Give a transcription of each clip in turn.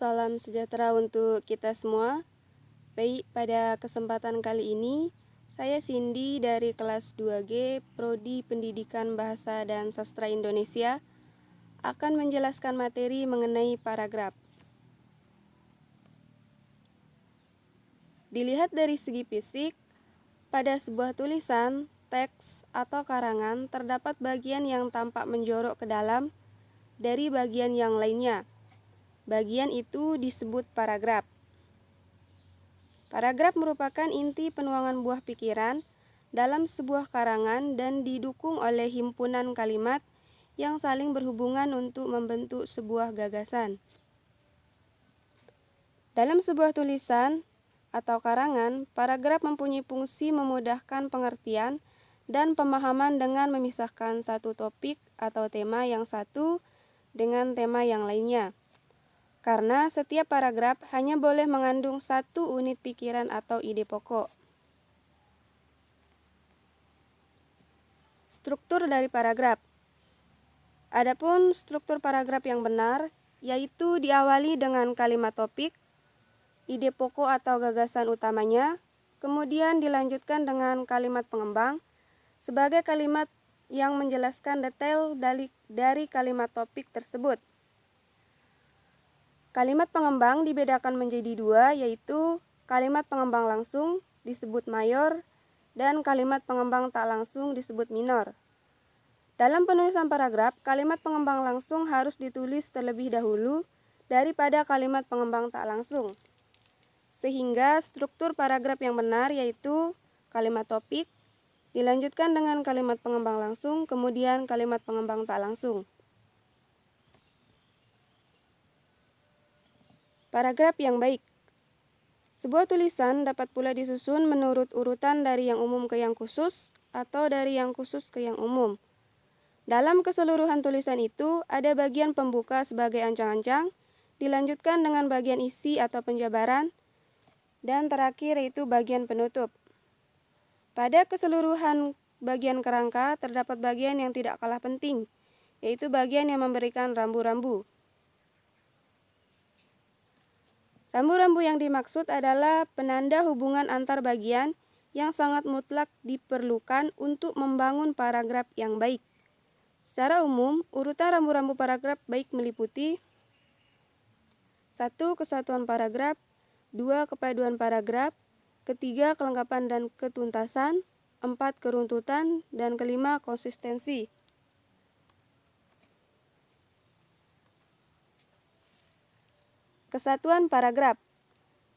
salam sejahtera untuk kita semua. Baik, pada kesempatan kali ini, saya Cindy dari kelas 2G Prodi Pendidikan Bahasa dan Sastra Indonesia akan menjelaskan materi mengenai paragraf. Dilihat dari segi fisik, pada sebuah tulisan, teks, atau karangan terdapat bagian yang tampak menjorok ke dalam dari bagian yang lainnya. Bagian itu disebut paragraf. Paragraf merupakan inti penuangan buah pikiran dalam sebuah karangan dan didukung oleh himpunan kalimat yang saling berhubungan untuk membentuk sebuah gagasan. Dalam sebuah tulisan atau karangan, paragraf mempunyai fungsi memudahkan pengertian dan pemahaman dengan memisahkan satu topik atau tema yang satu dengan tema yang lainnya. Karena setiap paragraf hanya boleh mengandung satu unit pikiran atau ide pokok. Struktur dari paragraf. Adapun struktur paragraf yang benar, yaitu diawali dengan kalimat topik, ide pokok atau gagasan utamanya, kemudian dilanjutkan dengan kalimat pengembang, sebagai kalimat yang menjelaskan detail dari kalimat topik tersebut. Kalimat pengembang dibedakan menjadi dua, yaitu kalimat pengembang langsung disebut mayor dan kalimat pengembang tak langsung disebut minor. Dalam penulisan paragraf, kalimat pengembang langsung harus ditulis terlebih dahulu daripada kalimat pengembang tak langsung. Sehingga struktur paragraf yang benar yaitu kalimat topik, dilanjutkan dengan kalimat pengembang langsung, kemudian kalimat pengembang tak langsung. Paragraf yang baik. Sebuah tulisan dapat pula disusun menurut urutan dari yang umum ke yang khusus atau dari yang khusus ke yang umum. Dalam keseluruhan tulisan itu, ada bagian pembuka sebagai ancang-ancang, dilanjutkan dengan bagian isi atau penjabaran, dan terakhir yaitu bagian penutup. Pada keseluruhan bagian kerangka, terdapat bagian yang tidak kalah penting, yaitu bagian yang memberikan rambu-rambu. Rambu-rambu yang dimaksud adalah penanda hubungan antar bagian yang sangat mutlak diperlukan untuk membangun paragraf yang baik. Secara umum, urutan rambu-rambu paragraf baik meliputi 1. Kesatuan paragraf, 2. Kepaduan paragraf, ketiga kelengkapan dan ketuntasan, 4. Keruntutan, dan kelima konsistensi. Kesatuan paragraf.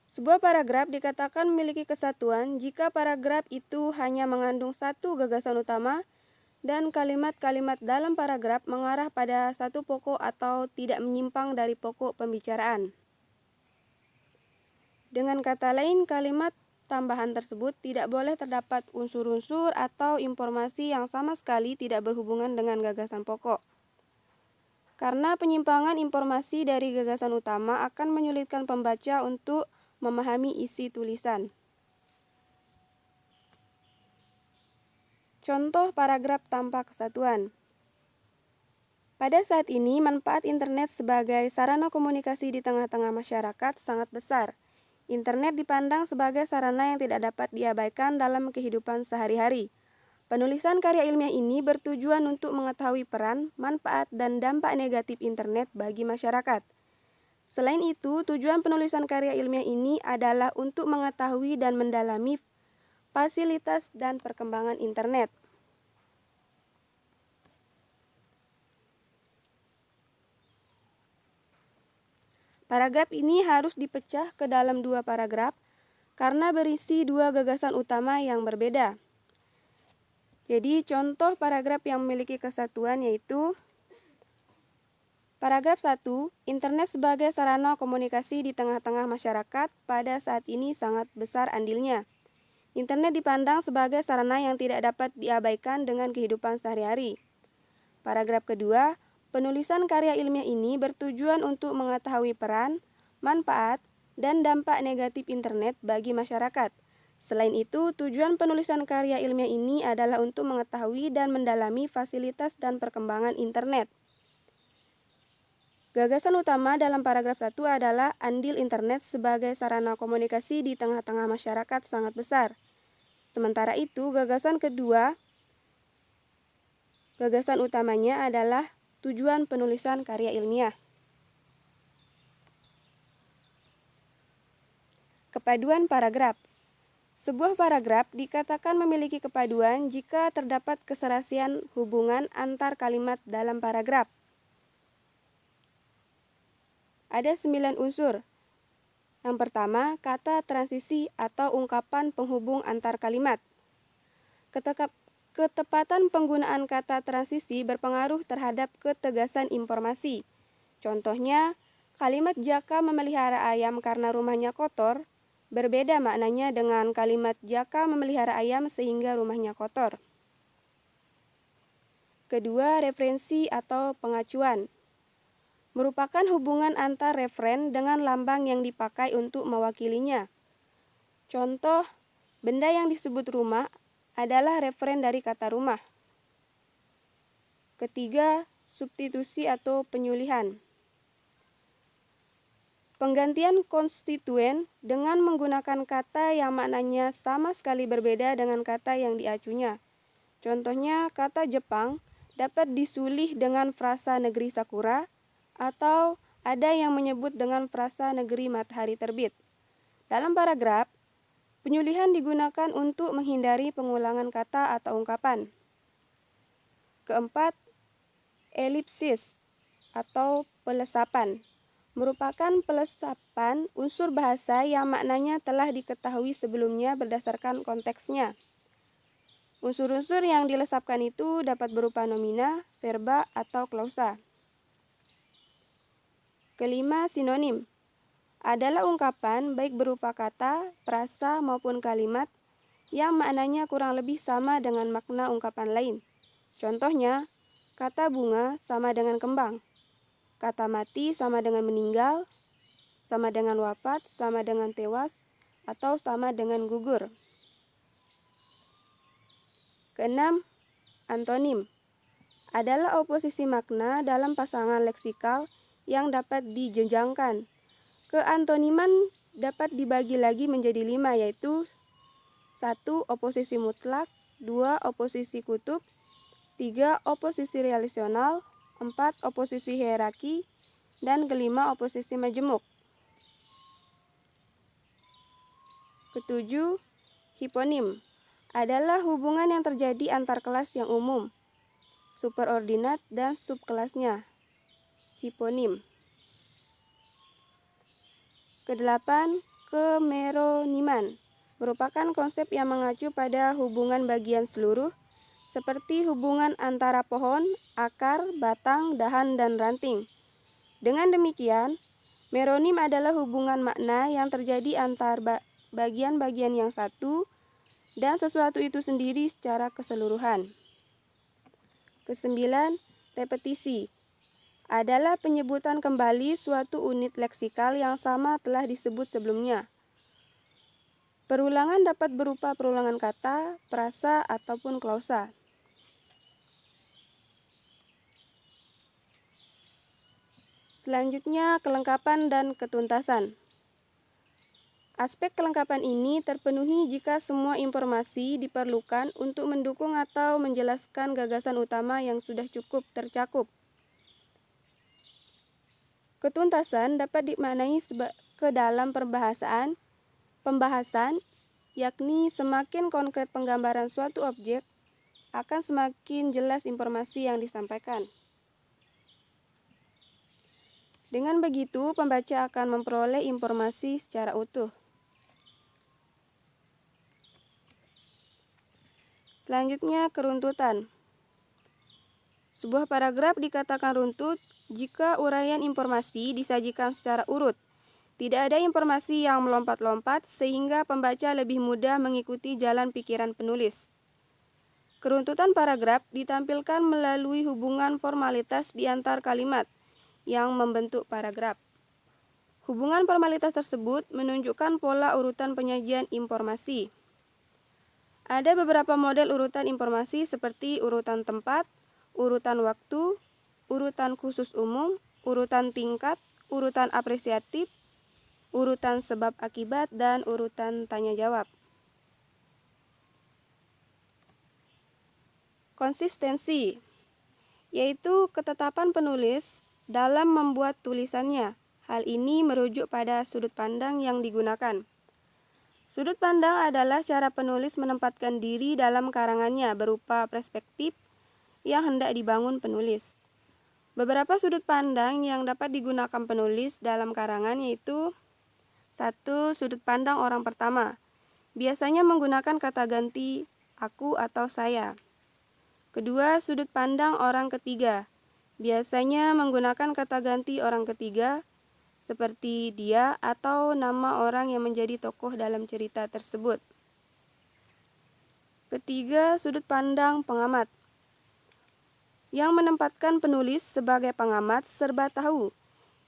Sebuah paragraf dikatakan memiliki kesatuan jika paragraf itu hanya mengandung satu gagasan utama dan kalimat-kalimat dalam paragraf mengarah pada satu pokok atau tidak menyimpang dari pokok pembicaraan. Dengan kata lain, kalimat tambahan tersebut tidak boleh terdapat unsur-unsur atau informasi yang sama sekali tidak berhubungan dengan gagasan pokok. Karena penyimpangan informasi dari gagasan utama akan menyulitkan pembaca untuk memahami isi tulisan. Contoh paragraf tanpa kesatuan. Pada saat ini, manfaat internet sebagai sarana komunikasi di tengah-tengah masyarakat sangat besar. Internet dipandang sebagai sarana yang tidak dapat diabaikan dalam kehidupan sehari-hari. Penulisan karya ilmiah ini bertujuan untuk mengetahui peran, manfaat, dan dampak negatif internet bagi masyarakat. Selain itu, tujuan penulisan karya ilmiah ini adalah untuk mengetahui dan mendalami fasilitas dan perkembangan internet. Paragraf ini harus dipecah ke dalam dua paragraf karena berisi dua gagasan utama yang berbeda. Jadi, contoh paragraf yang memiliki kesatuan yaitu paragraf 1, internet sebagai sarana komunikasi di tengah-tengah masyarakat pada saat ini sangat besar andilnya. Internet dipandang sebagai sarana yang tidak dapat diabaikan dengan kehidupan sehari-hari. Paragraf kedua, penulisan karya ilmiah ini bertujuan untuk mengetahui peran, manfaat, dan dampak negatif internet bagi masyarakat. Selain itu, tujuan penulisan karya ilmiah ini adalah untuk mengetahui dan mendalami fasilitas dan perkembangan internet. Gagasan utama dalam paragraf 1 adalah andil internet sebagai sarana komunikasi di tengah-tengah masyarakat sangat besar. Sementara itu, gagasan utamanya adalah tujuan penulisan karya ilmiah. Kepaduan paragraf. Sebuah paragraf dikatakan memiliki kepaduan jika terdapat keserasian hubungan antar kalimat dalam paragraf. Ada 9 unsur. Yang pertama, kata transisi atau ungkapan penghubung antar kalimat. Ketepatan penggunaan kata transisi berpengaruh terhadap ketegasan informasi. Contohnya, kalimat Jaka memelihara ayam karena rumahnya kotor berbeda maknanya dengan kalimat Jaka memelihara ayam sehingga rumahnya kotor. Kedua, referensi atau pengacuan. Merupakan hubungan antar referen dengan lambang yang dipakai untuk mewakilinya. Contoh, benda yang disebut rumah adalah referen dari kata rumah. Ketiga, substitusi atau penyulihan. Penggantian konstituen dengan menggunakan kata yang maknanya sama sekali berbeda dengan kata yang diacunya. Contohnya, kata Jepang dapat disulih dengan frasa negeri Sakura atau ada yang menyebut dengan frasa negeri matahari terbit. Dalam paragraf, penyulihan digunakan untuk menghindari pengulangan kata atau ungkapan. Keempat, elipsis atau pelesapan. Merupakan pelesapan unsur bahasa yang maknanya telah diketahui sebelumnya berdasarkan konteksnya. Unsur-unsur yang dilesapkan itu dapat berupa nomina, verba, atau klausa. Kelima, sinonim. Adalah ungkapan baik berupa kata, frasa, maupun kalimat yang maknanya kurang lebih sama dengan makna ungkapan lain. Contohnya, kata bunga sama dengan kembang. Kata mati sama dengan meninggal, sama dengan wafat, sama dengan tewas, atau sama dengan gugur. Keenam, antonim. Adalah oposisi makna dalam pasangan leksikal yang dapat dijenjangkan. Keantoniman dapat dibagi lagi menjadi 5, yaitu 1. Oposisi mutlak, 2. Oposisi kutub, 3. Oposisi relasional, 4. Oposisi hierarki, dan kelima, oposisi majemuk. Ketujuh, hiponim. Adalah hubungan yang terjadi antar kelas yang umum, superordinat, dan subkelasnya. Hiponim. Kedelapan, kemeroniman. Merupakan konsep yang mengacu pada hubungan bagian seluruh, seperti hubungan antara pohon, akar, batang, dahan, dan ranting. Dengan demikian, meronim adalah hubungan makna yang terjadi antar bagian-bagian yang satu dan sesuatu itu sendiri secara keseluruhan. Kesembilan, repetisi. Adalah penyebutan kembali suatu unit leksikal yang sama telah disebut sebelumnya. Perulangan dapat berupa perulangan kata, frasa, ataupun klausa. Selanjutnya, kelengkapan dan ketuntasan. Aspek kelengkapan ini terpenuhi jika semua informasi diperlukan untuk mendukung atau menjelaskan gagasan utama yang sudah cukup tercakup. Ketuntasan dapat dimaknai ke dalam pembahasan, yakni semakin konkret penggambaran suatu objek, akan semakin jelas informasi yang disampaikan. Dengan begitu, pembaca akan memperoleh informasi secara utuh. Selanjutnya, keruntutan. Sebuah paragraf dikatakan runtut jika uraian informasi disajikan secara urut. Tidak ada informasi yang melompat-lompat sehingga pembaca lebih mudah mengikuti jalan pikiran penulis. Keruntutan paragraf ditampilkan melalui hubungan formalitas di antar kalimat yang membentuk paragraf. Hubungan formalitas tersebut menunjukkan pola urutan penyajian informasi. Ada beberapa model urutan informasi seperti urutan tempat, urutan waktu, urutan khusus umum, urutan tingkat, urutan apresiatif, urutan sebab akibat, dan urutan tanya jawab. Konsistensi, yaitu ketetapan penulis dalam membuat tulisannya. Hal ini merujuk pada sudut pandang yang digunakan. Sudut pandang adalah cara penulis menempatkan diri dalam karangannya berupa perspektif yang hendak dibangun penulis. Beberapa sudut pandang yang dapat digunakan penulis dalam karangan yaitu: 1. Sudut pandang orang pertama, biasanya menggunakan kata ganti aku atau saya. Kedua, sudut pandang orang ketiga, biasanya menggunakan kata ganti orang ketiga seperti dia atau nama orang yang menjadi tokoh dalam cerita tersebut. Ketiga, sudut pandang pengamat, yang menempatkan penulis sebagai pengamat serba tahu,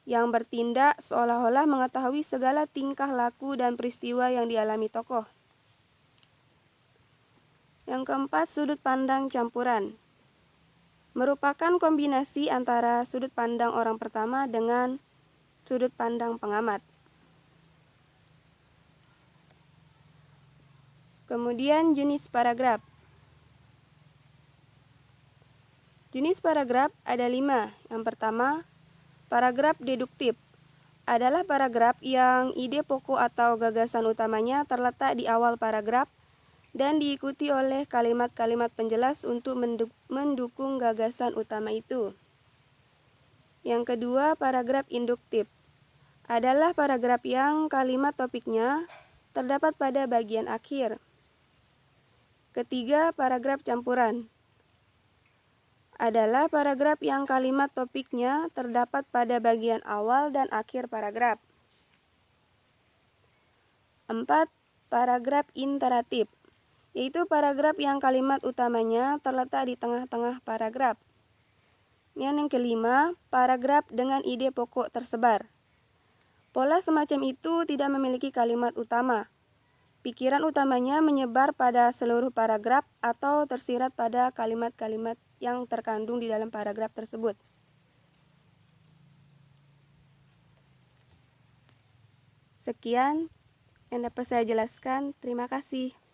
yang bertindak seolah-olah mengetahui segala tingkah laku dan peristiwa yang dialami tokoh. Yang keempat, sudut pandang campuran, merupakan kombinasi antara sudut pandang orang pertama dengan sudut pandang pengamat. Kemudian jenis paragraf. Jenis paragraf ada 5. Yang pertama, paragraf deduktif adalah paragraf yang ide pokok atau gagasan utamanya terletak di awal paragraf dan diikuti oleh kalimat-kalimat penjelas untuk mendukung gagasan utama itu. Yang kedua, paragraf induktif adalah paragraf yang kalimat topiknya terdapat pada bagian akhir. Ketiga, paragraf campuran adalah paragraf yang kalimat topiknya terdapat pada bagian awal dan akhir paragraf. 4. Paragraf interatif, yaitu paragraf yang kalimat utamanya terletak di tengah-tengah paragraf. Yang kelima, paragraf dengan ide pokok tersebar. Pola semacam itu tidak memiliki kalimat utama. Pikiran utamanya menyebar pada seluruh paragraf atau tersirat pada kalimat-kalimat yang terkandung di dalam paragraf tersebut. Sekian yang dapat saya jelaskan. Terima kasih.